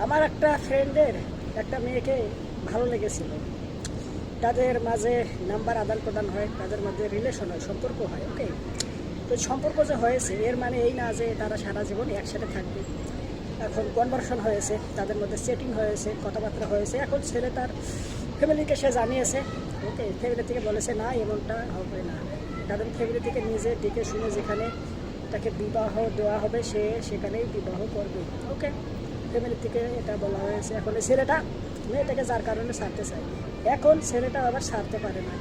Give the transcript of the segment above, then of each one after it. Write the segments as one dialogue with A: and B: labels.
A: আমার একটা ফ্রেন্ডের একটা মেয়েকে ভালো লেগেছিল, তাদের মাঝে নাম্বার আদান প্রদান হয়, তাদের মধ্যে রিলেশন হয়, সম্পর্ক হয়। ওকে, তো সম্পর্ক যে হয়েছে এর মানে এই না যে তারা সারা জীবন একসাথে থাকবে। এখন কনভারসেশন হয়েছে, তাদের মধ্যে সেটিং হয়েছে, কথাবার্তা হয়েছে। এখন ছেলে তার ফ্যামিলিকে সে জানিয়েছে। ওকে, ফ্যামিলি থেকে বলেছে না এমনটা হবে না, তাদের ফ্যামিলি থেকে নিজে ডেকে শুনে যেখানে তাকে বিবাহ দেওয়া হবে সে সেখানেই বিবাহ করবে। ওকে, ফ্যামিলি থেকে এটা বলা হয়েছে। এখন এই ছেলেটা মেয়েটাকে যার কারণে ছাড়তে চায়, এখন ছেলেটা আবার ছাড়তে পারে না।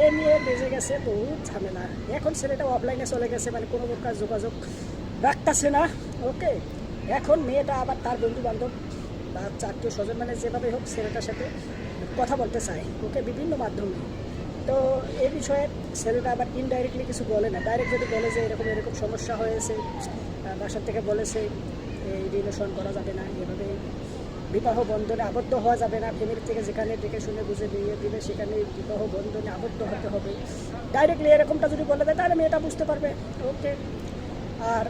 A: এ নিয়ে বেজে গেছে বহুত ঝামেলা। এখন ছেলেটা অফলাইনে চলে গেছে, মানে কোনো প্রকার যোগাযোগ রাখতেছে না। ওকে, এখন মেয়েটা আবার তার বন্ধু বান্ধব বা আত্মীয় স্বজন মানে যেভাবে হোক ছেলেটার সাথে কথা বলতে চায়। ওকে, বিভিন্ন মাধ্যমে। তো এই বিষয়ে ছেলেটা আবার ইনডাইরেক্টলি কিছু বলে না, ডাইরেক্ট যদি বলে যে এরকম এরকম সমস্যা হয়েছে, বাসার থেকে বলেছে এই রিলেশন করা যাবে না, এভাবে বিবাহ বন্ধনে আবদ্ধ হওয়া যাবে না, ফ্যামিলি থেকে যেখানে দেখে শুনে বুঝে বিয়ে দিলে সেখানে বিবাহ বন্ধনে আবদ্ধ হতে হবে, ডাইরেক্টলি এরকমটা যদি বলে দেয় তাহলে মেয়েটা বুঝতে পারবে। ওকে, আর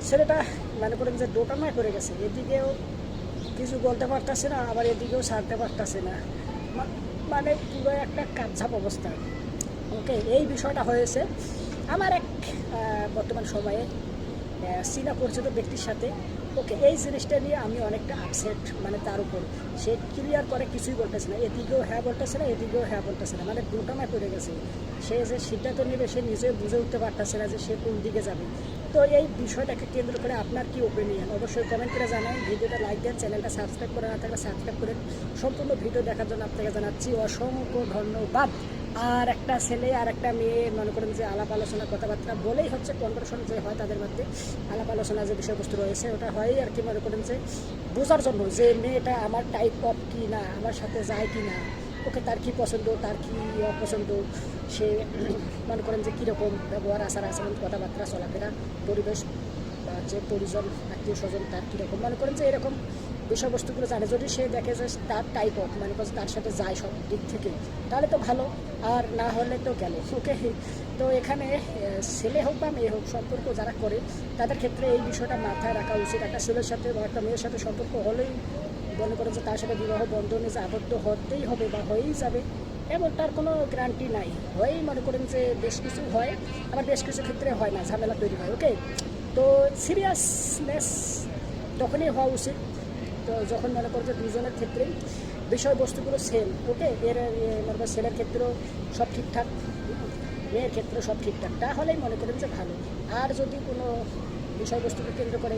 A: ছেলেটা মনে করেন যে দোটানায় করে গেছে, এদিকেও কিছু বলতে পারতেছে না, আবার এদিকেও ছাড়তে পারতেছে না, মানে পুরো একটা কাঁচাপ অবস্থা। ওকে, এই বিষয়টা হয়েছে আমার এক বর্তমান সময়ে চীনা পরিচিত ব্যক্তির সাথে। ওকে, এই জিনিসটা নিয়ে আমি অনেকটা আপসেট, মানে তার উপর সে ক্লিয়ার করে কিছুই বলতেছে না, এদিকেও হ্যাঁ বলতেছে না, এদিকেও হ্যাঁ বলতেছে না, মানে দুটানায় পড়ে গেছে। সে যে সিদ্ধান্ত নেবে সে নিজে বুঝে উঠতে পারতেছে না যে সে কোন দিকে যাবে। তো এই বিষয়টাকে কেন্দ্র করে আপনার কি ওপিনিয়ন অবশ্যই কমেন্ট করে জানান। ভিডিওটা লাইক দেন, চ্যানেলটা সাবস্ক্রাইব করে না থাকলে সাবস্ক্রাইব করেন। সম্পূর্ণ ভিডিও দেখার জন্য আপনাকে জানাচ্ছি অসংখ্য ধন্যবাদ। আর একটা ছেলে আর একটা মেয়ে মনে করেন যে আলাপ আলোচনা কথাবার্তা বলেই হচ্ছে কনভারসেশন যে হয় তাদের মধ্যে, আলাপ আলোচনা যে বিষয়বস্তু রয়েছে ওটা হয় আর কি, মনে করেন যে বোঝার জন্য যে মেয়েটা আমার টাইপ অফ কি না, আমার সাথে যায় কি না। ওকে, তার কি পছন্দ, তার কি অপছন্দ, সে মনে করেন যে কীরকম ব্যবহার, আচার আচরণ, কথাবার্তা, চলাফেরা, পরিবেশ বা যে পরিজন, আত্মীয় স্বজন তার কীরকম, মনে করেন যে এরকম বিষয়বস্তুগুলো জানে। যদি সে দেখে যে তার টাইপ অফ মানে তার সাথে যায় সব দিক থেকে, তাহলে তো ভালো, আর না হলে তো গেল। ওকে, তো এখানে ছেলে হোক বা মেয়ে হোক সম্পর্ক যারা করে তাদের ক্ষেত্রে এই বিষয়টা মাথায় রাখা উচিত। একটা ছেলের সাথে বা একটা মেয়ের সাথে সম্পর্ক হলেই মনে করেন যে তার সাথে বিবাহ বন্ধনে যে আবদ্ধ হতেই হবে বা হয়েই যাবে এবং তার কোনো গ্যারান্টি নাই। হয়েই মনে করেন যে বেশ কিছু হয়, আবার বেশ কিছু ক্ষেত্রে হয় না, ঝামেলা তৈরি হয়। ওকে, তো সিরিয়াসনেস তখনই হওয়া উচিত তো যখন মনে করো যে দুজনের ক্ষেত্রে বিষয়বস্তুগুলো সেম। ওকে, এর মনে করো ছেলের ক্ষেত্রেও সব ঠিকঠাক, মেয়ের ক্ষেত্রেও সব ঠিকঠাক, তাহলেই মনে করেন যে ভালো। আর যদি কোনো বিষয়বস্তুকে কেন্দ্র করে